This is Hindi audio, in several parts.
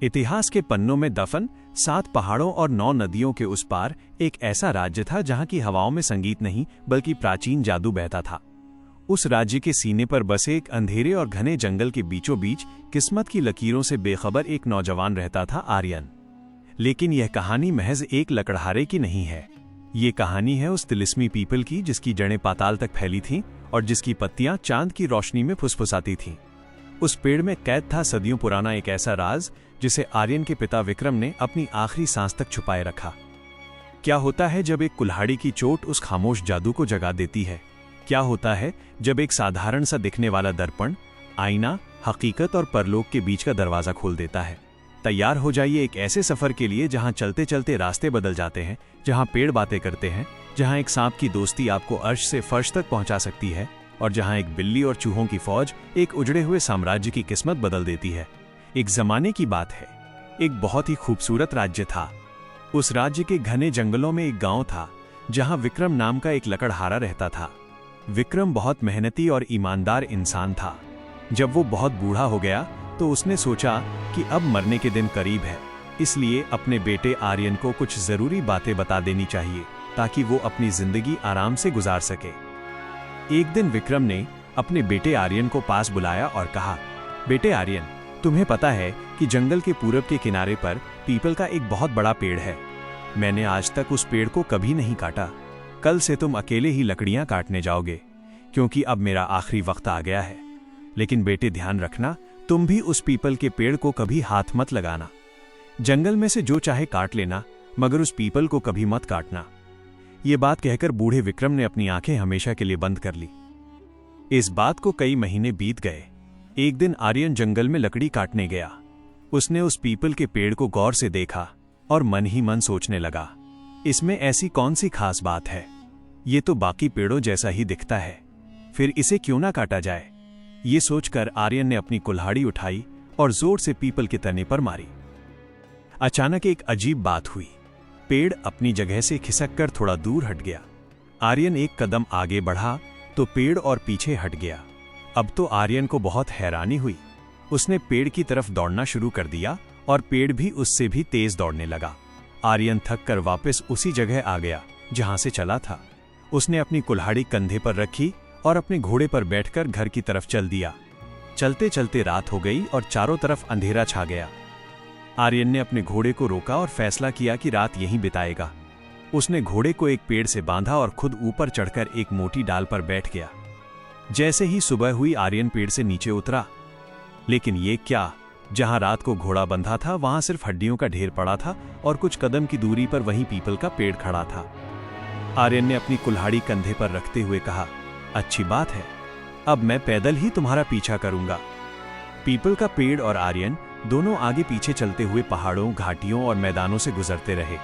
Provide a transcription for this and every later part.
इतिहास के पन्नों में दफन 7 पहाड़ों और 9 नदियों के उस पार एक ऐसा राज्य था जहां की हवाओं में संगीत नहीं बल्कि प्राचीन जादू बहता था। उस राज्य के सीने पर बसे एक अंधेरे और घने जंगल के बीचों बीच किस्मत की लकीरों से बेखबर एक नौजवान रहता था, आर्यन। लेकिन यह कहानी महज एक लकड़हारे की नहीं है। ये कहानी है उस तिलिस्मी पीपल की जिसकी जड़ें पाताल तक फैली थीं और जिसकी पत्तियां चांद की रोशनी में फुसफुसाती थीं। उस पेड़ में कैद था सदियों पुराना एक ऐसा राज जिसे आर्यन के पिता विक्रम ने अपनी आखिरी सांस तक छुपाए रखा। क्या होता है जब एक कुल्हाड़ी की चोट उस खामोश जादू को जगा देती है? क्या होता है जब एक साधारण सा दिखने वाला दर्पण, आईना, हकीकत और परलोक के बीच का दरवाजा खोल देता है? तैयार हो जाइए एक ऐसे सफर के लिए जहां चलते चलते रास्ते बदल जाते हैं, जहां पेड़ बातें करते हैं, जहां एक सांप की दोस्ती आपको अर्श से फर्श तक पहुंचा सकती है और जहां एक बिल्ली और चूहों की फौज एक उजड़े हुए साम्राज्य की किस्मत बदल देती है। एक जमाने की बात है, एक बहुत ही खूबसूरत राज्य था। उस राज्य के घने जंगलों में एक गांव था जहां विक्रम नाम का एक लकड़हारा रहता था। विक्रम बहुत मेहनती और ईमानदार इंसान था। जब वो बहुत बूढ़ा हो गया तो उसने सोचा कि अब मरने के दिन करीब है, इसलिए अपने बेटे आर्यन को कुछ जरूरी बातें बता देनी चाहिए ताकि वो अपनी जिंदगी आराम से गुजार सके। एक दिन विक्रम ने अपने बेटे आर्यन को पास बुलाया और कहा, बेटे आर्यन, तुम्हें पता है कि जंगल के पूरब के किनारे पर पीपल का एक बहुत बड़ा पेड़ है। मैंने आज तक उस पेड़ को कभी नहीं काटा। कल से तुम अकेले ही लकड़ियां काटने जाओगे, क्योंकि अब मेरा आखिरी वक्त आ गया है। लेकिन बेटे ध्यान रखना, तुम भी उस पीपल के पेड़ को कभी हाथ मत लगाना। जंगल में से जो चाहे काट लेना, मगर उस पीपल को कभी मत काटना। ये बात कहकर बूढ़े विक्रम ने अपनी आंखें हमेशा के लिए बंद कर ली। इस बात को कई महीने बीत गए। एक दिन आर्यन जंगल में लकड़ी काटने गया। उसने उस पीपल के पेड़ को गौर से देखा और मन ही मन सोचने लगा, इसमें ऐसी कौन सी खास बात है? ये तो बाकी पेड़ों जैसा ही दिखता है, फिर इसे क्यों ना काटा जाए? ये सोचकर आर्यन ने अपनी कुल्हाड़ी उठाई और जोर से पीपल के तने पर मारी। अचानक एक अजीब बात हुई। पेड़ अपनी जगह से खिसककर थोड़ा दूर हट गया। आर्यन एक कदम आगे बढ़ा तो पेड़ और पीछे हट गया। अब तो आर्यन को बहुत हैरानी हुई। उसने पेड़ की तरफ दौड़ना शुरू कर दिया और पेड़ भी उससे भी तेज दौड़ने लगा। आर्यन थक कर वापस उसी जगह आ गया जहां से चला था। उसने अपनी कुल्हाड़ी कंधे पर रखी और अपने घोड़े पर बैठकर घर की तरफ चल दिया। चलते चलते रात हो गई और चारों तरफ अंधेरा छा गया। आर्यन ने अपने घोड़े को रोका और फैसला किया कि रात यहीं बिताएगा। उसने घोड़े को एक पेड़ से बांधा और खुद ऊपर चढ़कर एक मोटी डाल पर बैठ गया। जैसे ही सुबह हुई, आर्यन पेड़ से नीचे उतरा। लेकिन ये क्या, जहां रात को घोड़ा बंधा था वहां सिर्फ हड्डियों का ढेर पड़ा था और कुछ कदम की दूरी पर वहीं पीपल का पेड़ खड़ा था। आर्यन ने अपनी कुल्हाड़ी कंधे पर रखते हुए कहा, अच्छी बात है, अब मैं पैदल ही तुम्हारा पीछा करूंगा। पीपल का पेड़ और आर्यन दोनों आगे पीछे चलते हुए पहाड़ों, घाटियों और मैदानों से गुजरते रहे।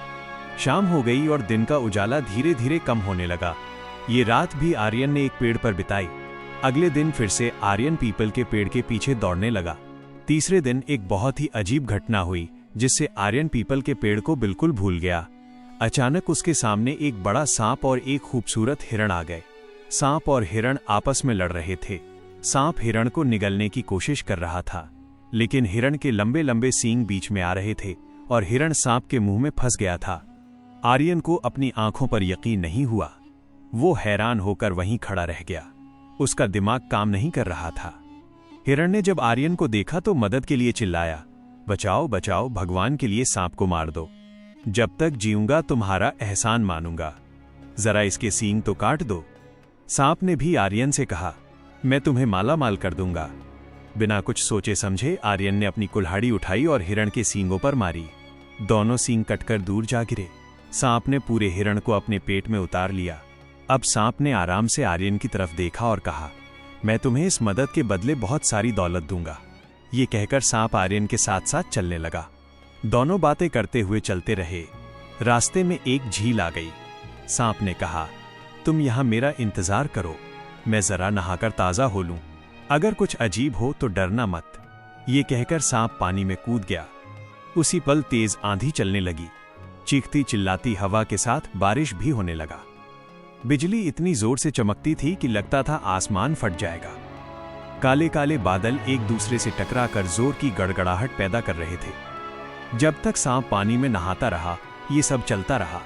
शाम हो गई और दिन का उजाला धीरे धीरे कम होने लगा। ये रात भी आर्यन ने एक पेड़ पर बिताई। अगले दिन फिर से आर्यन पीपल के पेड़ के पीछे दौड़ने लगा। तीसरे दिन एक बहुत ही अजीब घटना हुई जिससे आर्यन पीपल के पेड़ को बिल्कुल भूल गया। अचानक उसके सामने एक बड़ा सांप और एक खूबसूरत हिरण आ गए। सांप और हिरण आपस में लड़ रहे थे। सांप हिरण को निगलने की कोशिश कर रहा था, लेकिन हिरण के लंबे लंबे सींग बीच में आ रहे थे और हिरण सांप के मुंह में फंस गया था। आर्यन को अपनी आंखों पर यकीन नहीं हुआ। वो हैरान होकर वहीं खड़ा रह गया। उसका दिमाग काम नहीं कर रहा था। हिरण ने जब आर्यन को देखा तो मदद के लिए चिल्लाया, बचाओ बचाओ, भगवान के लिए सांप को मार दो। जब तक जीऊंगा तुम्हारा एहसान मानूंगा, जरा इसके सींग तो काट दो। सांप ने भी आर्यन से कहा, मैं तुम्हें माला माल कर दूंगा। बिना कुछ सोचे समझे आर्यन ने अपनी कुल्हाड़ी उठाई और हिरण के सींगों पर मारी। दोनों सींग कटकर दूर जा गिरे। सांप ने पूरे हिरण को अपने पेट में उतार लिया। अब सांप ने आराम से आर्यन की तरफ देखा और कहा, मैं तुम्हें इस मदद के बदले बहुत सारी दौलत दूंगा। ये कहकर सांप आर्यन के साथ साथ चलने लगा। दोनों बातें करते हुए चलते रहे। रास्ते में एक झील आ गई। सांप ने कहा, तुम यहां मेरा इंतजार करो, मैं जरा नहाकर ताजा हो लूं। अगर कुछ अजीब हो तो डरना मत। ये कहकर सांप पानी में कूद गया। उसी पल तेज आंधी चलने लगी। चीखती चिल्लाती हवा के साथ बारिश भी होने लगा। बिजली इतनी जोर से चमकती थी कि लगता था आसमान फट जाएगा। काले काले बादल एक दूसरे से टकराकर जोर की गड़गड़ाहट पैदा कर रहे थे। जब तक सांप पानी में नहाता रहा, ये सब चलता रहा।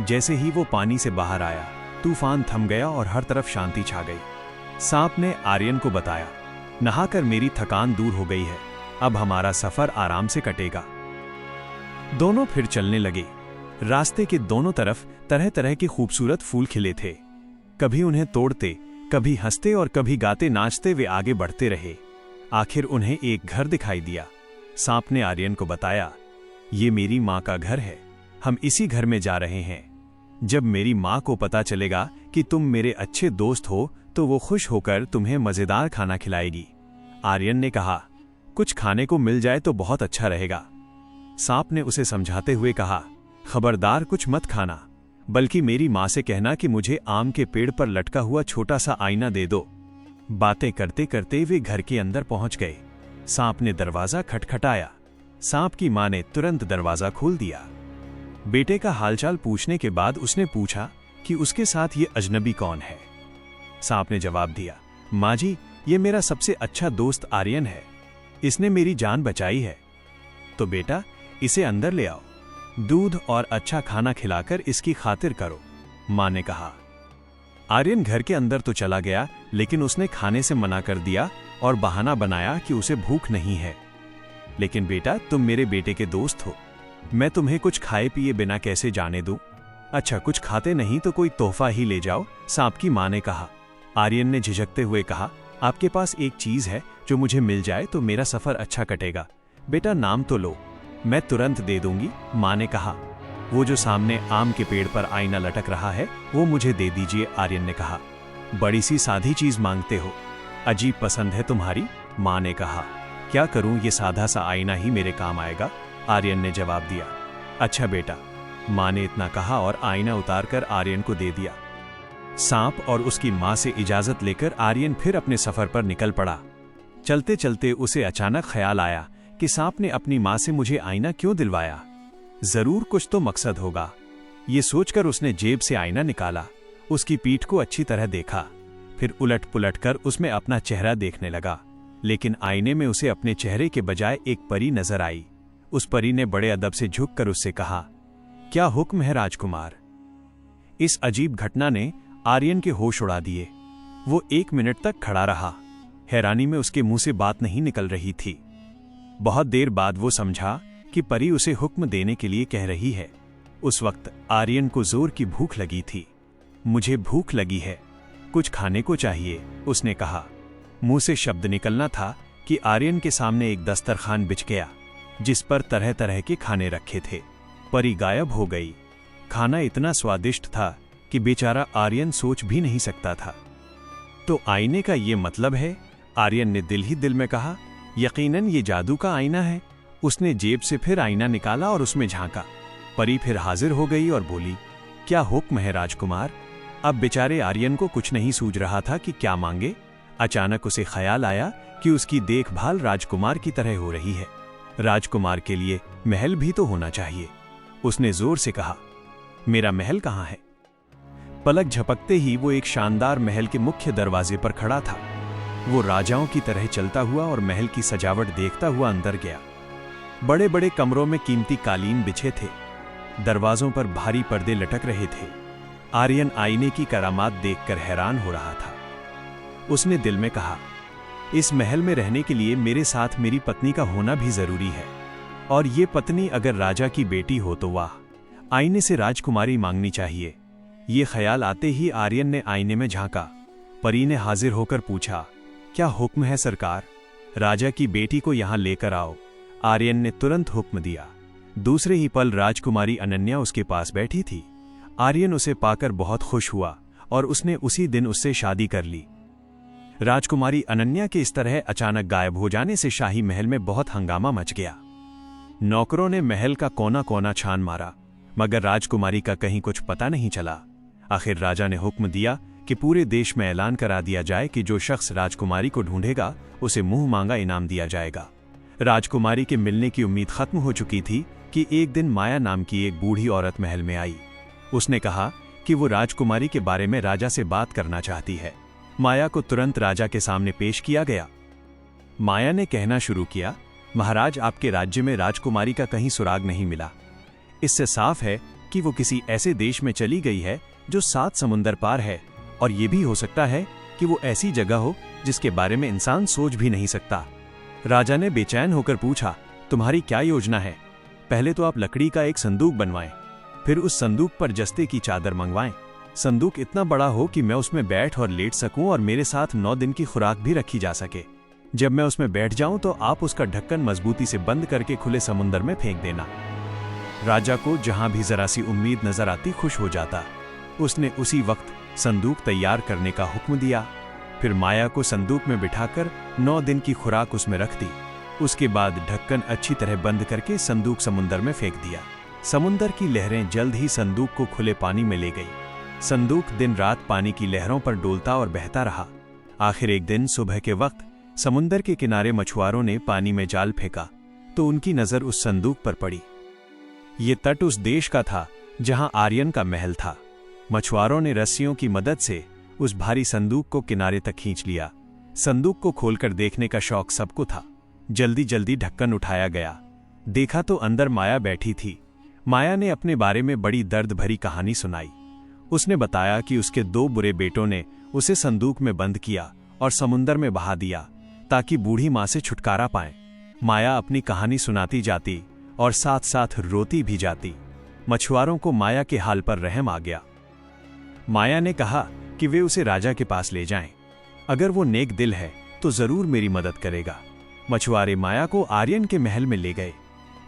जैसे ही वो पानी से बाहर आया, तूफान थम गया और हर तरफ शांति छा गई। सांप ने आर्यन को बताया, नहाकर मेरी थकान दूर हो गई है, अब हमारा सफर आराम से कटेगा। दोनों फिर चलने लगे। रास्ते के दोनों तरफ तरह तरह के खूबसूरत फूल खिले थे। कभी उन्हें तोड़ते, कभी हंसते और कभी गाते नाचते वे आगे बढ़ते रहे। आखिर उन्हें एक घर दिखाई दिया। सांप ने आर्यन को बताया, ये मेरी माँ का घर है, हम इसी घर में जा रहे हैं। जब मेरी माँ को पता चलेगा कि तुम मेरे अच्छे दोस्त हो तो वो खुश होकर तुम्हें मजेदार खाना खिलाएगी। आर्यन ने कहा, कुछ खाने को मिल जाए तो बहुत अच्छा रहेगा। सांप ने उसे समझाते हुए कहा, खबरदार कुछ मत खाना, बल्कि मेरी माँ से कहना कि मुझे आम के पेड़ पर लटका हुआ छोटा सा आईना दे दो। बातें करते करते वे घर के अंदर पहुंच गए। सांप ने दरवाजा खटखटाया। सांप की माँ ने तुरंत दरवाजा खोल दिया। बेटे का हालचाल पूछने के बाद उसने पूछा कि उसके साथ ये अजनबी कौन है। सांप ने जवाब दिया, माँ जी, ये मेरा सबसे अच्छा दोस्त आर्यन है, इसने मेरी जान बचाई है। तो बेटा, इसे अंदर ले आओ, दूध और अच्छा खाना खिलाकर इसकी खातिर करो, माँ ने कहा। आर्यन घर के अंदर तो चला गया, लेकिन उसने खाने से मना कर दिया और बहाना बनाया कि उसे भूख नहीं है। लेकिन बेटा, तुम मेरे बेटे के दोस्त हो, मैं तुम्हें कुछ खाए पिए बिना कैसे जाने दूं? अच्छा, कुछ खाते नहीं तो कोई तोहफा ही ले जाओ, सांप की माँ ने कहा। आर्यन ने झिझकते हुए कहा, आपके पास एक चीज है जो मुझे मिल जाए तो मेरा सफर अच्छा कटेगा। बेटा, नाम तो लो, मैं तुरंत दे दूंगी, माँ ने कहा। वो जो सामने आम के पेड़ पर आईना लटक रहा है, वो मुझे दे दीजिए, आर्यन ने कहा। बड़ी सी सादी चीज मांगते हो, अजीब पसंद है तुम्हारी, माँ ने कहा। क्या करूं, ये सादा सा आईना ही मेरे काम आएगा, आर्यन ने जवाब दिया। अच्छा बेटा, माँ ने इतना कहा और आईना उतारकर आर्यन को दे दिया। सांप और उसकी माँ से इजाजत लेकर आर्यन फिर अपने सफर पर निकल पड़ा। चलते चलते उसे अचानक ख्याल आया कि सांप ने अपनी माँ से मुझे आईना क्यों दिलवाया, जरूर कुछ तो मकसद होगा। ये सोचकर उसने जेब से आईना निकाला, उसकी पीठ को अच्छी तरह देखा, फिर उलट पुलट कर उसमें अपना चेहरा देखने लगा। लेकिन आईने में उसे अपने चेहरे के बजाय एक परी नजर आई। उस परी ने बड़े अदब से झुककर उससे कहा, क्या हुक्म है राजकुमार? इस अजीब घटना ने आर्यन के होश उड़ा दिए। वो 1 मिनट तक खड़ा रहा। हैरानी में उसके मुंह से बात नहीं निकल रही थी। बहुत देर बाद वो समझा कि परी उसे हुक्म देने के लिए कह रही है। उस वक्त आर्यन को जोर की भूख लगी थी। मुझे भूख लगी है, कुछ खाने को चाहिए, उसने कहा। मुंह से शब्द निकलना था कि आर्यन के सामने एक दस्तरखान बिछ गया, जिस पर तरह तरह के खाने रखे थे। परी गायब हो गई। खाना इतना स्वादिष्ट था कि बेचारा आर्यन सोच भी नहीं सकता था। तो आईने का ये मतलब है, आर्यन ने दिल ही दिल में कहा। यकीनन ये जादू का आईना है। उसने जेब से फिर आईना निकाला और उसमें झांका। परी फिर हाजिर हो गई और बोली, क्या हुक्म है राजकुमार? अब बेचारे आर्यन को कुछ नहीं सूझ रहा था कि क्या मांगे। अचानक उसे ख्याल आया कि उसकी देखभाल राजकुमार की तरह हो रही है। राजकुमार के लिए महल भी तो होना चाहिए। उसने जोर से कहा, मेरा महल कहाँ है? पलक झपकते ही वो एक शानदार महल के मुख्य दरवाजे पर खड़ा था। वो राजाओं की तरह चलता हुआ और महल की सजावट देखता हुआ अंदर गया। बड़े बड़े कमरों में कीमती कालीन बिछे थे। दरवाजों पर भारी पर्दे लटक रहे थे। आर्यन आईने की करामात देखकर हैरान हो रहा था। उसने दिल में कहा, इस महल में रहने के लिए मेरे साथ मेरी पत्नी का होना भी जरूरी है, और ये पत्नी अगर राजा की बेटी हो तो वाह, आईने से राजकुमारी मांगनी चाहिए। ये ख्याल आते ही आर्यन ने आईने में झांका। परी ने हाजिर होकर पूछा, क्या हुक्म है सरकार? राजा की बेटी को यहाँ लेकर आओ। आर्यन ने तुरंत हुक्म दिया। दूसरे ही पल राजकुमारी अनन्या उसके पास बैठी थी। आर्यन उसे पाकर बहुत खुश हुआ और उसने उसी दिन उससे शादी कर ली। राजकुमारी अनन्या के इस तरह अचानक गायब हो जाने से शाही महल में बहुत हंगामा मच गया। नौकरों ने महल का कोना कोना छान मारा, मगर राजकुमारी का कहीं कुछ पता नहीं चला। आखिर राजा ने हुक्म दिया कि पूरे देश में ऐलान करा दिया जाए कि जो शख्स राजकुमारी को ढूंढेगा उसे मुंह मांगा इनाम दिया जाएगा। राजकुमारी के मिलने की उम्मीद खत्म हो चुकी थी कि एक दिन माया नाम की एक बूढ़ी औरत महल में आई। उसने कहा कि वो राजकुमारी के बारे में राजा से बात करना चाहती है। माया को तुरंत राजा के सामने पेश किया गया। माया ने कहना शुरू किया, महाराज, आपके राज्य में राजकुमारी का कहीं सुराग नहीं मिला। इससे साफ है कि वो किसी ऐसे देश में चली गई है जो 7 समुंदर पार है, और ये भी हो सकता है कि वो ऐसी जगह हो जिसके बारे में इंसान सोच भी नहीं सकता। राजा ने बेचैन होकर पूछा, तुम्हारी क्या योजना है? पहले तो आप लकड़ी का एक संदूक बनवाएं, फिर उस संदूक पर जस्ते की चादर मंगवाएं। संदूक इतना बड़ा हो कि मैं उसमें बैठ और लेट सकूं और मेरे साथ 9 दिन की खुराक भी रखी जा सके। जब मैं उसमें बैठ जाऊं तो आप उसका ढक्कन मजबूती से बंद करके खुले समुंदर में फेंक देना। राजा को जहां भी जरा सी उम्मीद नजर आती खुश हो जाता। उसने उसी वक्त संदूक तैयार करने का हुक्म दिया। फिर माया को संदूक में बिठाकर 9 दिन की खुराक उसमें रख दी। उसके बाद ढक्कन अच्छी तरह बंद करके संदूक समुंदर में फेंक दिया। समुंदर की लहरें जल्द ही संदूक को खुले पानी में ले गई। संदूक दिन रात पानी की लहरों पर डोलता और बहता रहा। आखिर एक दिन सुबह के वक्त समुंदर के किनारे मछुआरों ने पानी में जाल फेंका तो उनकी नजर उस संदूक पर पड़ी। ये तट उस देश का था जहां आर्यन का महल था। मछुआरों ने रस्सियों की मदद से उस भारी संदूक को किनारे तक खींच लिया। संदूक को खोलकर देखने का शौक सबको था। जल्दी जल्दी ढक्कन उठाया गया। देखा तो अंदर माया बैठी थी। माया ने अपने बारे में बड़ी दर्द भरी कहानी सुनाई। उसने बताया कि उसके 2 बुरे बेटों ने उसे संदूक में बंद किया और समुंदर में बहा दिया ताकि बूढ़ी मां से छुटकारा पाएं। माया अपनी कहानी सुनाती जाती और साथ साथ रोती भी जाती। मछुआरों को माया के हाल पर रहम आ गया। माया ने कहा कि वे उसे राजा के पास ले जाएं। अगर वो नेक दिल है तो जरूर मेरी मदद करेगा। मछुआरे माया को आर्यन के महल में ले गए।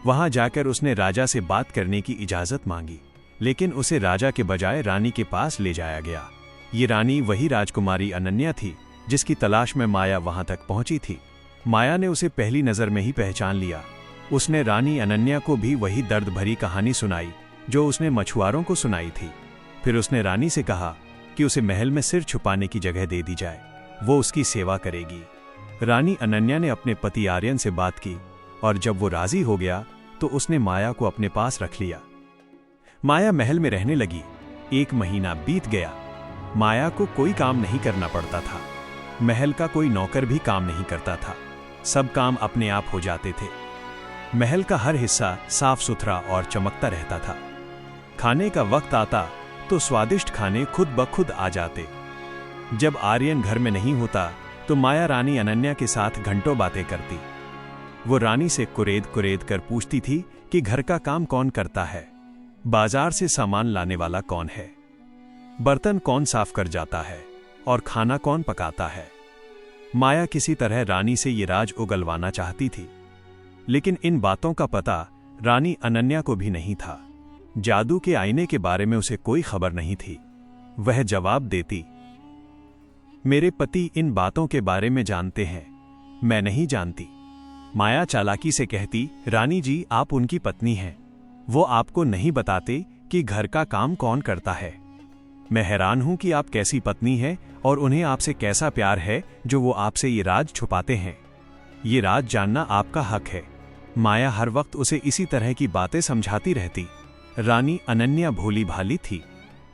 वहां जाकर उसने राजा से बात करने की इजाजत मांगी, लेकिन उसे राजा के बजाय रानी के पास ले जाया गया। ये रानी वही राजकुमारी अनन्या थी जिसकी तलाश में माया वहां तक पहुंची थी। माया ने उसे पहली नजर में ही पहचान लिया। उसने रानी अनन्या को भी वही दर्द भरी कहानी सुनाई जो उसने मछुआरों को सुनाई थी। फिर उसने रानी से कहा कि उसे महल में सिर छुपाने की जगह दे दी जाए, वो उसकी सेवा करेगी। रानी अनन्या ने अपने पति आर्यन से बात की और जब वो राजी हो गया तो उसने माया को अपने पास रख लिया। माया महल में रहने लगी। 1 महीना बीत गया। माया को कोई काम नहीं करना पड़ता था। महल का कोई नौकर भी काम नहीं करता था। सब काम अपने आप हो जाते थे। महल का हर हिस्सा साफ सुथरा और चमकता रहता था। खाने का वक्त आता तो स्वादिष्ट खाने खुद ब खुद आ जाते। जब आर्यन घर में नहीं होता तो माया रानी अनन्या के साथ घंटों बातें करती। वो रानी से कुरेद कुरेद कर पूछती थी कि घर का काम कौन करता है, बाजार से सामान लाने वाला कौन है, बर्तन कौन साफ कर जाता है और खाना कौन पकाता है। माया किसी तरह रानी से ये राज उगलवाना चाहती थी, लेकिन इन बातों का पता रानी अनन्या को भी नहीं था। जादू के आईने के बारे में उसे कोई खबर नहीं थी। वह जवाब देती, मेरे पति इन बातों के बारे में जानते हैं, मैं नहीं जानती। माया चालाकी से कहती, रानी जी, आप उनकी पत्नी हैं, वो आपको नहीं बताते कि घर का काम कौन करता है। मैं हैरान हूं कि आप कैसी पत्नी हैं और उन्हें आपसे कैसा प्यार है जो वो आपसे ये राज छुपाते हैं। ये राज जानना आपका हक है। माया हर वक्त उसे इसी तरह की बातें समझाती रहती। रानी अनन्या भोली भाली थी।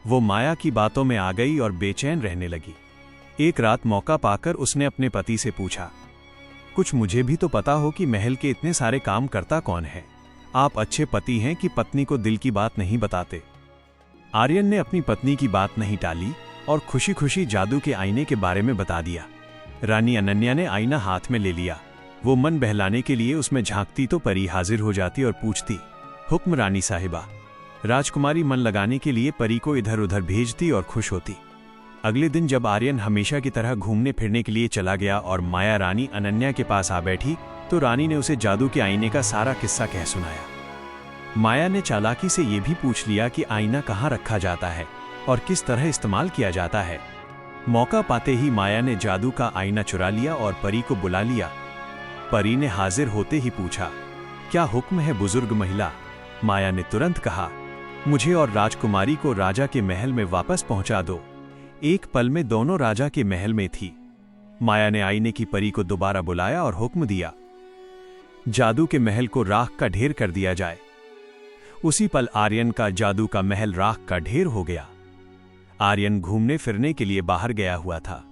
वो माया की बातों में आ गई और बेचैन रहने लगी। एक रात मौका पाकर उसने अपने पति से पूछा, कुछ मुझे भी तो पता हो कि महल के इतने सारे काम करता कौन है। आप अच्छे पति हैं कि पत्नी को दिल की बात नहीं बताते। आर्यन ने अपनी पत्नी की बात नहीं टाली और खुशी खुशी जादू के आईने के बारे में बता दिया। रानी अनन्या ने आईना हाथ में ले लिया। वो मन बहलाने के लिए उसमें झांकती तो परी हाजिर हो जाती और पूछती, हुक्म रानी साहिबा। राजकुमारी मन लगाने के लिए परी को इधर उधर भेजती और खुश होती। अगले दिन जब आर्यन हमेशा की तरह घूमने फिरने के लिए चला गया और माया रानी अनन्या के पास आ बैठी तो रानी ने उसे जादू के आईने का सारा किस्सा कह सुनाया। माया ने चालाकी से ये भी पूछ लिया कि आईना कहाँ रखा जाता है और किस तरह इस्तेमाल किया जाता है। मौका पाते ही माया ने जादू का आईना चुरा लिया और परी को बुला लिया। परी ने हाजिर होते ही पूछा, क्या हुक्म है बुजुर्ग महिला। माया ने तुरंत कहा, मुझे और राजकुमारी को राजा के महल में वापस पहुंचा दो। एक पल में दोनों राजा के महल में थी। माया ने आईने की परी को दोबारा बुलाया और हुक्म दिया, जादू के महल को राख का ढेर कर दिया जाए। उसी पल आर्यन का जादू का महल राख का ढेर हो गया। आर्यन घूमने फिरने के लिए बाहर गया हुआ था।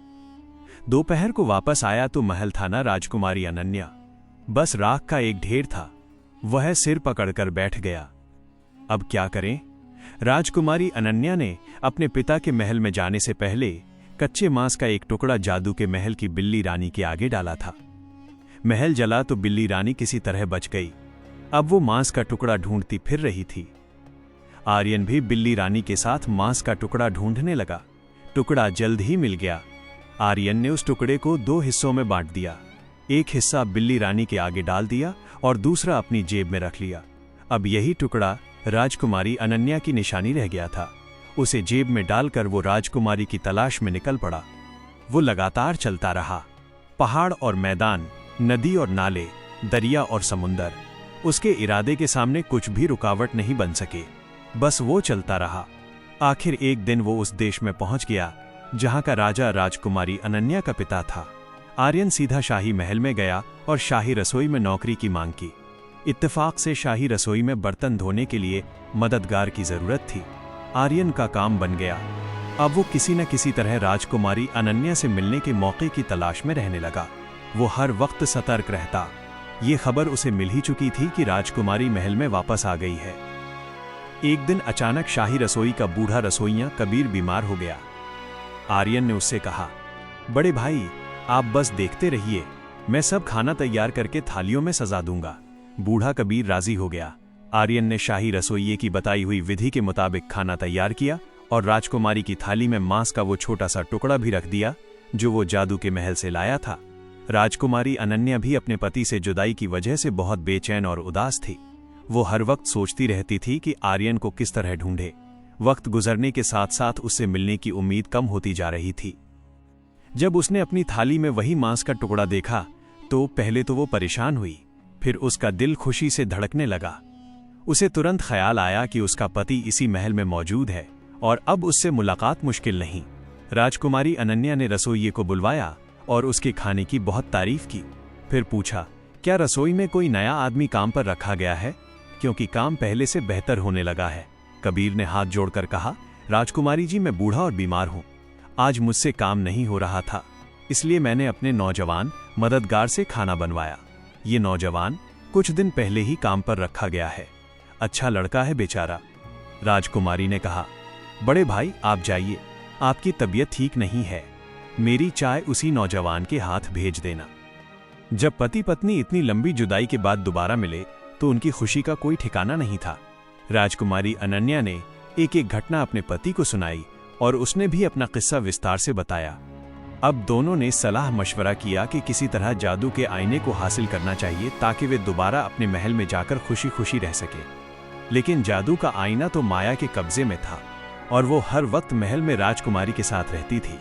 दोपहर को वापस आया तो महल था ना राजकुमारी अनन्या। बस राख का एक ढेर था। वह सिर पकड़कर बैठ गया। अब क्या करें? राजकुमारी अनन्या ने अपने पिता के महल में जाने से पहले कच्चे मांस का एक टुकड़ा जादू के महल की बिल्ली रानी के आगे डाला था। महल जला तो बिल्ली रानी किसी तरह बच गई। अब वो मांस का टुकड़ा ढूंढती फिर रही थी। आर्यन भी बिल्ली रानी के साथ मांस का टुकड़ा ढूंढने लगा। टुकड़ा जल्द ही मिल गया। आर्यन ने उस टुकड़े को 2 हिस्सों में बांट दिया। एक हिस्सा बिल्ली रानी के आगे डाल दिया और दूसरा अपनी जेब में रख लिया। अब यही टुकड़ा राजकुमारी अनन्या की निशानी रह गया था। उसे जेब में डालकर वो राजकुमारी की तलाश में निकल पड़ा। वो लगातार चलता रहा। पहाड़ और मैदान, नदी और नाले, दरिया और समुंदर, उसके इरादे के सामने कुछ भी रुकावट नहीं बन सके। बस वो चलता रहा। आखिर एक दिन वो उस देश में पहुंच गया जहां का राजा राजकुमारी अनन्या का पिता था। आर्यन सीधा शाही महल में गया और शाही रसोई में नौकरी की मांग की। इत्तेफाक से शाही रसोई में बर्तन धोने के लिए मददगार की जरूरत थी। आर्यन का काम बन गया। अब वो किसी न किसी तरह राजकुमारी अनन्या से मिलने के मौके की तलाश में रहने लगा। वो हर वक्त सतर्क रहता। ये खबर उसे मिल ही चुकी थी कि राजकुमारी महल में वापस आ गई है। एक दिन अचानक शाही रसोई का बूढ़ा रसोइया कबीर बीमार हो गया। आर्यन ने उससे कहा, बड़े भाई, आप बस देखते रहिए, मैं सब खाना तैयार करके थालियों में सजा दूंगा। बूढ़ा कबीर राजी हो गया। आर्यन ने शाही रसोइये की बताई हुई विधि के मुताबिक खाना तैयार किया और राजकुमारी की थाली में मांस का वो छोटा सा टुकड़ा भी रख दिया जो वो जादू के महल से लाया था। राजकुमारी अनन्या भी अपने पति से जुदाई की वजह से बहुत बेचैन और उदास थी। वो हर वक्त सोचती रहती थी कि आर्यन को किस तरह ढूंढे। वक्त गुजरने के साथ साथ उससे मिलने की उम्मीद कम होती जा रही थी। जब उसने अपनी थाली में वही मांस का टुकड़ा देखा तो पहले तो वो परेशान हुई, फिर उसका दिल खुशी से धड़कने लगा। उसे तुरंत ख्याल आया कि उसका पति इसी महल में मौजूद है और अब उससे मुलाकात मुश्किल नहीं। राजकुमारी अनन्या ने रसोइये को बुलवाया और उसके खाने की बहुत तारीफ की। फिर पूछा, क्या रसोई में कोई नया आदमी काम पर रखा गया है, क्योंकि काम पहले से बेहतर होने लगा है। कबीर ने हाथ जोड़कर कहा, राजकुमारी जी, मैं बूढ़ा और बीमार हूं। आज मुझसे काम नहीं हो रहा था, इसलिए मैंने अपने नौजवान मददगार से खाना बनवाया। ये नौजवान कुछ दिन पहले ही काम पर रखा गया है। अच्छा लड़का है बेचारा। राजकुमारी ने कहा, बड़े भाई आप जाइए, आपकी तबीयत ठीक नहीं है। मेरी चाय उसी नौजवान के हाथ भेज देना। जब पति पत्नी इतनी लंबी जुदाई के बाद दोबारा मिले तो उनकी खुशी का कोई ठिकाना नहीं था। राजकुमारी अनन्या ने एक एक घटना अपने पति को सुनाई और उसने भी अपना किस्सा विस्तार से बताया। अब दोनों ने सलाह मशवरा किया कि किसी तरह जादू के आईने को हासिल करना चाहिए ताकि वे दोबारा अपने महल में जाकर खुशी खुशी रह सके। लेकिन जादू का आईना तो माया के कब्जे में था और वो हर वक्त महल में राजकुमारी के साथ रहती थी।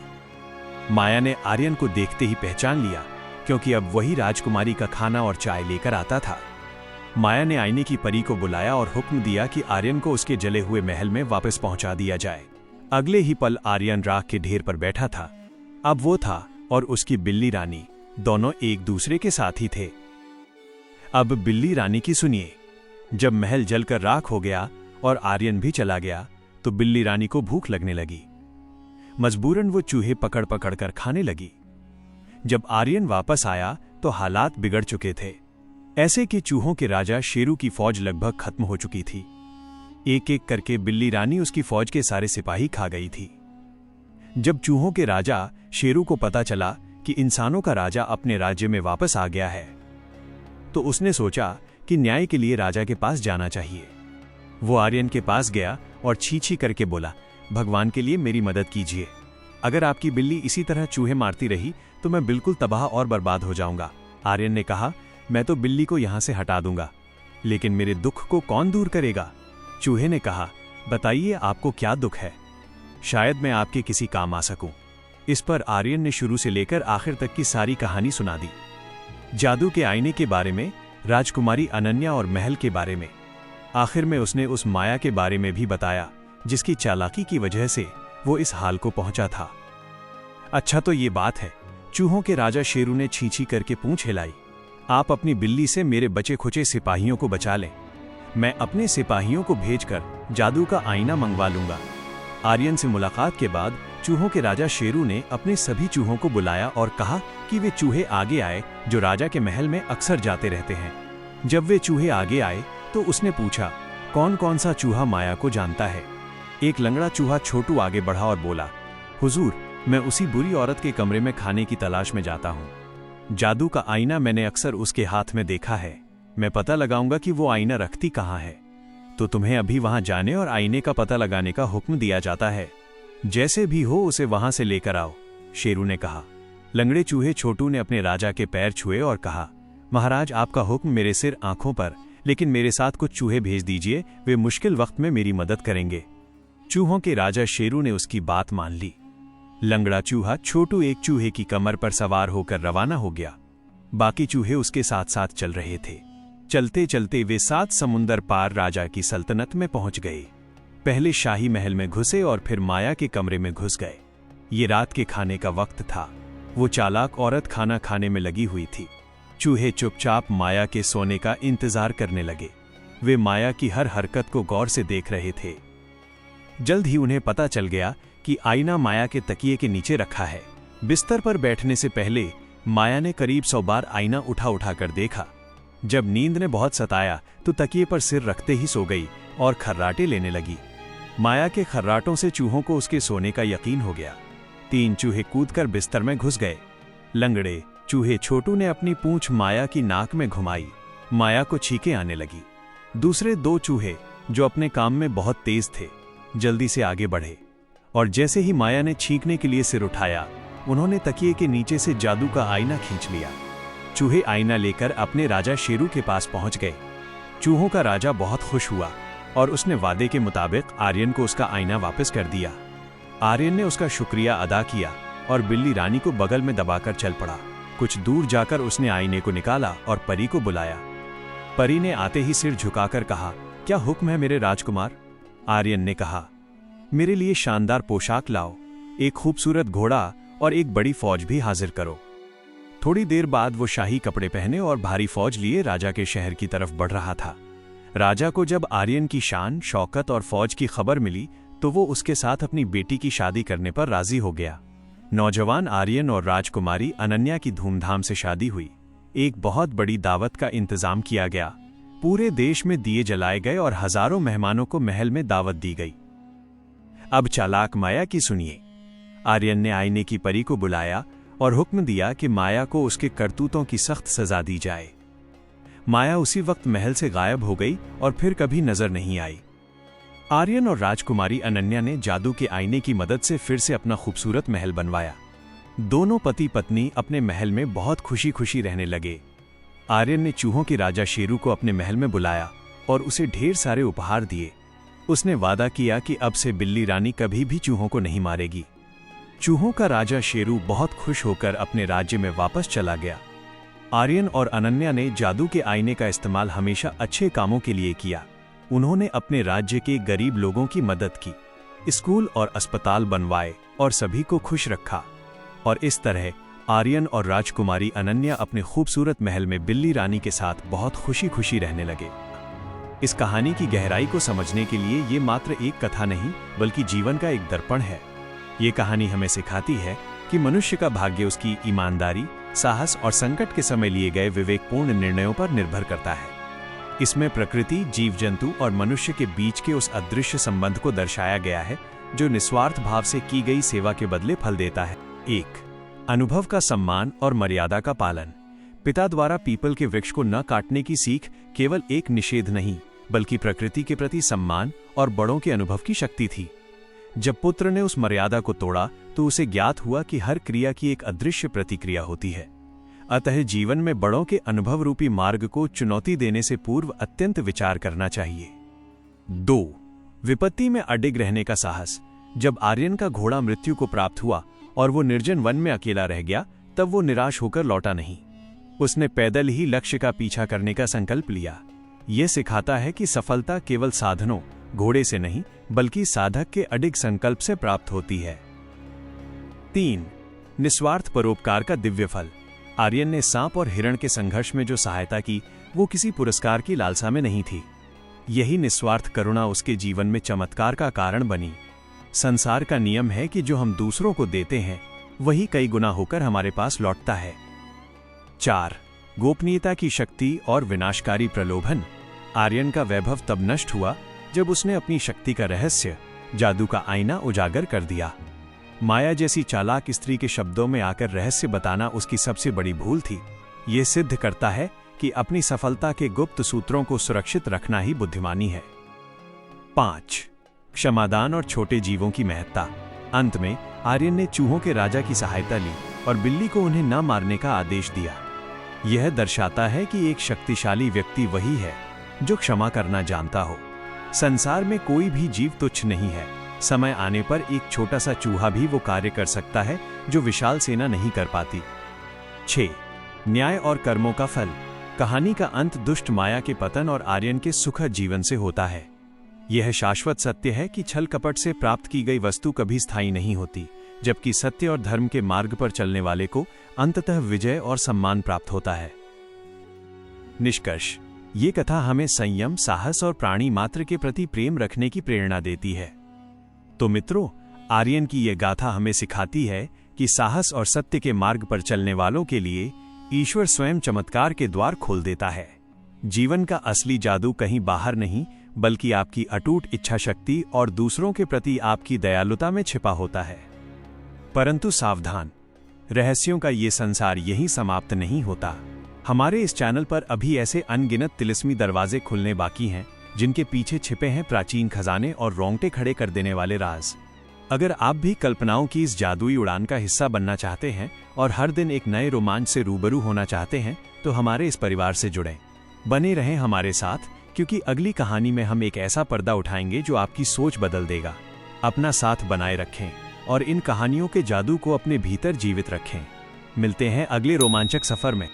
माया ने आर्यन को देखते ही पहचान लिया, क्योंकि अब वही राजकुमारी का खाना और चाय लेकर आता था। माया ने आईने की परी को बुलाया और हुक्म दिया कि आर्यन को उसके जले हुए महल में वापस पहुंचा दिया जाए। अगले ही पल आर्यन राख के ढेर पर बैठा था। अब वो था और उसकी बिल्ली रानी दोनों एक दूसरे के साथ ही थे। अब बिल्ली रानी की सुनिए। जब महल जलकर राख हो गया और आर्यन भी चला गया तो बिल्ली रानी को भूख लगने लगी। मजबूरन वो चूहे पकड़ पकड़ कर खाने लगी। जब आर्यन वापस आया तो हालात बिगड़ चुके थे। ऐसे कि चूहों के राजा शेरू की फौज लगभग खत्म हो चुकी थी। एक एक करके बिल्ली रानी उसकी फौज के सारे सिपाही खा गई थी। जब चूहों के राजा शेरू को पता चला कि इंसानों का राजा अपने राज्य में वापस आ गया है तो उसने सोचा कि न्याय के लिए राजा के पास जाना चाहिए। वो आर्यन के पास गया और छी छी करके बोला, भगवान के लिए मेरी मदद कीजिए। अगर आपकी बिल्ली इसी तरह चूहे मारती रही तो मैं बिल्कुल तबाह और बर्बाद हो जाऊंगा। आर्यन ने कहा, मैं तो बिल्ली को यहां से हटा दूंगा, लेकिन मेरे दुख को कौन दूर करेगा? चूहे ने कहा, बताइए आपको क्या दुख है, शायद मैं आपके किसी काम आ सकूं। इस पर आर्यन ने शुरू से लेकर आखिर तक की सारी कहानी सुना दी। जादू के आईने के बारे में, राजकुमारी अनन्या और महल के बारे में। आखिर में उसने उस माया के बारे में भी बताया जिसकी चालाकी की वजह से वो इस हाल को पहुंचा था। अच्छा तो ये बात है, चूहों के राजा शेरू ने छी छी करके पूंछ हिलाई, आप अपनी बिल्ली से मेरे बचे खुचे सिपाहियों को बचा लें, मैं अपने सिपाहियों को भेजकर जादू का आईना मंगवा लूंगा। आर्यन से मुलाकात के बाद चूहों के राजा शेरू ने अपने सभी चूहों को बुलाया और कहा कि वे चूहे आगे आए जो राजा के महल में अक्सर जाते रहते हैं। जब वे चूहे आगे आए तो उसने पूछा, कौन कौन सा चूहा माया को जानता है। एक लंगड़ा चूहा छोटू आगे बढ़ा और बोला, हुजूर, मैं उसी बुरी औरत के कमरे में खाने की तलाश में जाता हूँ। जादू का आईना मैंने अक्सर उसके हाथ में देखा है। मैं पता लगाऊंगा कि वो आईना रखती कहाँ है। तो तुम्हें अभी वहां जाने और आईने का पता लगाने का हुक्म दिया जाता है। जैसे भी हो उसे वहां से लेकर आओ, शेरू ने कहा। लंगड़े चूहे छोटू ने अपने राजा के पैर छुए और कहा, महाराज, आपका हुक्म मेरे सिर आंखों पर, लेकिन मेरे साथ कुछ चूहे भेज दीजिए, वे मुश्किल वक्त में मेरी मदद करेंगे। चूहों के राजा शेरू ने उसकी बात मान ली। लंगड़ा चूहा छोटू एक चूहे की कमर पर सवार होकर रवाना हो गया। बाकी चूहे उसके साथ साथ चल रहे थे। चलते चलते वे 7 समुंदर पार राजा की सल्तनत में पहुंच गए। पहले शाही महल में घुसे और फिर माया के कमरे में घुस गए। ये रात के खाने का वक्त था। वो चालाक औरत खाना खाने में लगी हुई थी। चूहे चुपचाप माया के सोने का इंतजार करने लगे। वे माया की हर हरकत को गौर से देख रहे थे। जल्द ही उन्हें पता चल गया कि आईना माया के तकिए के नीचे रखा है। बिस्तर पर बैठने से पहले माया ने करीब 100 बार आईना उठा उठा कर देखा। जब नींद ने बहुत सताया तो तकिए पर सिर रखते ही सो गई और खर्राटे लेने लगी। माया के खर्राटों से चूहों को उसके सोने का यकीन हो गया। 3 चूहे कूदकर बिस्तर में घुस गए। लंगड़े चूहे छोटू ने अपनी पूंछ माया की नाक में घुमाई। माया को छींकें आने लगी। दूसरे 2 चूहे, जो अपने काम में बहुत तेज थे, जल्दी से आगे बढ़े और जैसे ही माया ने छींकने के लिए सिर उठाया, उन्होंने तकिए के नीचे से जादू का आईना खींच लिया। चूहे आईना लेकर अपने राजा शेरू के पास पहुंच गए। चूहों का राजा बहुत खुश हुआ और उसने वादे के मुताबिक आर्यन को उसका आईना वापस कर दिया। आर्यन ने उसका शुक्रिया अदा किया और बिल्ली रानी को बगल में दबाकर चल पड़ा। कुछ दूर जाकर उसने आईने को निकाला और परी को बुलाया। परी ने आते ही सिर झुकाकर कहा, क्या हुक्म है मेरे राजकुमार? आर्यन ने कहा, मेरे लिए शानदार पोशाक लाओ, एक खूबसूरत घोड़ा और एक बड़ी फौज भी हाजिर करो। थोड़ी देर बाद वो शाही कपड़े पहने और भारी फौज लिए राजा के शहर की तरफ बढ़ रहा था। राजा को जब आर्यन की शान, शौकत और फौज की खबर मिली तो वो उसके साथ अपनी बेटी की शादी करने पर राजी हो गया। नौजवान आर्यन और राजकुमारी अनन्या की धूमधाम से शादी हुई। एक बहुत बड़ी दावत का इंतजाम किया गया। पूरे देश में दिए जलाए गए और हजारों मेहमानों को महल में दावत दी गई। अब चालाक माया की सुनिए। आर्यन ने आईने की परी को बुलाया और हुक्म दिया कि माया को उसके करतूतों की सख्त सजा दी जाए। माया उसी वक्त महल से गायब हो गई और फिर कभी नजर नहीं आई। आर्यन और राजकुमारी अनन्या ने जादू के आईने की मदद से फिर से अपना खूबसूरत महल बनवाया। दोनों पति पत्नी अपने महल में बहुत खुशी खुशी रहने लगे। आर्यन ने चूहों के राजा शेरू को अपने महल में बुलाया और उसे ढेर सारे उपहार दिए। उसने वादा किया कि अब से बिल्ली रानी कभी भी चूहों को नहीं मारेगी। चूहों का राजा शेरू बहुत खुश होकर अपने राज्य में वापस चला गया। आर्यन और अनन्या ने जादू के आईने का इस्तेमाल हमेशा अच्छे कामों के लिए किया। उन्होंने अपने राज्य के गरीब लोगों की मदद की, स्कूल और अस्पताल बनवाए और सभी को खुश रखा। और इस तरह आर्यन और राजकुमारी अनन्या अपने खूबसूरत महल में बिल्ली रानी के साथ बहुत खुशी खुशी रहने लगे। इस कहानी की गहराई को समझने के लिए ये मात्र एक कथा नहीं बल्कि जीवन का एक दर्पण है। ये कहानी हमें सिखाती है कि मनुष्य का भाग्य उसकी ईमानदारी, साहस और संकट के समय लिए गए विवेकपूर्ण निर्णयों पर निर्भर करता है। इसमें प्रकृति, जीव जंतु और मनुष्य के बीच के उस अदृश्य संबंध को दर्शाया गया है जो निस्वार्थ भाव से की गई सेवा के बदले फल देता है। 1. अनुभव का सम्मान और मर्यादा का पालन। पिता द्वारा पीपल के वृक्ष को न काटने की सीख केवल एक निषेध नहीं बल्कि प्रकृति के प्रति सम्मान और बड़ों के अनुभव की शक्ति थी। जब पुत्र ने उस मर्यादा को तोड़ा तो उसे ज्ञात हुआ कि हर क्रिया की एक अदृश्य प्रतिक्रिया होती है। अतः जीवन में बड़ों के अनुभव रूपी मार्ग को चुनौती देने से पूर्व अत्यंत विचार करना चाहिए। 2. विपत्ति में अडिग रहने का साहस। जब आर्यन का घोड़ा मृत्यु को प्राप्त हुआ और वो निर्जन वन में अकेला रह गया, तब वो निराश होकर लौटा नहीं। उसने पैदल ही लक्ष्य का पीछा करने का संकल्प लिया। ये सिखाता है कि सफलता केवल साधनों, घोड़े से नहीं बल्कि साधक के अडिग संकल्प से प्राप्त होती है। 3. निस्वार्थ परोपकार का दिव्य फल। आर्यन ने सांप और हिरण के संघर्ष में जो सहायता की वो किसी पुरस्कार की लालसा में नहीं थी। यही निस्वार्थ करुणा उसके जीवन में चमत्कार का कारण बनी। संसार का नियम है कि जो हम दूसरों को देते हैं वही कई गुना होकर हमारे पास लौटता है। 4. गोपनीयता की शक्ति और विनाशकारी प्रलोभन। आर्यन का वैभव तब नष्ट हुआ जब उसने अपनी शक्ति का रहस्य, जादू का आईना उजागर कर दिया। माया जैसी चालाक स्त्री के शब्दों में आकर रहस्य बताना उसकी सबसे बड़ी भूल थी। ये सिद्ध करता है कि अपनी सफलता के गुप्त सूत्रों को सुरक्षित रखना ही बुद्धिमानी है। 5. क्षमादान और छोटे जीवों की महत्ता। अंत में आर्यन ने चूहों के राजा की सहायता ली और बिल्ली को उन्हें न मारने का आदेश दिया। यह दर्शाता है कि एक शक्तिशाली व्यक्ति वही है जो क्षमा करना जानता हो। संसार में कोई भी जीव तुच्छ नहीं है। समय आने पर एक छोटा सा चूहा भी वो कार्य कर सकता है जो विशाल सेना नहीं कर पाती। 6. न्याय और कर्मों का फल। कहानी का अंत दुष्ट माया के पतन और आर्यन के सुखद जीवन से होता है। यह शाश्वत सत्य है कि छल कपट से प्राप्त की गई वस्तु कभी स्थायी नहीं होती, जबकि सत्य और धर्म के मार्ग पर चलने वाले को अंततः विजय और सम्मान प्राप्त होता है। निष्कर्ष: ये कथा हमें संयम, साहस और प्राणी मात्र के प्रति प्रेम रखने की प्रेरणा देती है। तो मित्रों, आर्यन की यह गाथा हमें सिखाती है कि साहस और सत्य के मार्ग पर चलने वालों के लिए ईश्वर स्वयं चमत्कार के द्वार खोल देता है। जीवन का असली जादू कहीं बाहर नहीं, बल्कि आपकी अटूट इच्छा शक्ति और दूसरों के प्रति आपकी दयालुता में छिपा होता है। परंतु सावधान, रहस्यों का ये संसार यहीं समाप्त नहीं होता। हमारे इस चैनल पर अभी ऐसे अनगिनत तिलिस्मी दरवाजे खुलने बाकी हैं, जिनके पीछे छिपे हैं प्राचीन खजाने और रोंगटे खड़े कर देने वाले राज। अगर आप भी कल्पनाओं की इस जादुई उड़ान का हिस्सा बनना चाहते हैं और हर दिन एक नए रोमांच से रूबरू होना चाहते हैं, तो हमारे इस परिवार से जुड़ें। बने रहें हमारे साथ, क्योंकि अगली कहानी में हम एक ऐसा पर्दा उठाएंगे जो आपकी सोच बदल देगा। अपना साथ बनाए रखें और इन कहानियों के जादू को अपने भीतर जीवित रखें। मिलते हैं अगले रोमांचक सफर में।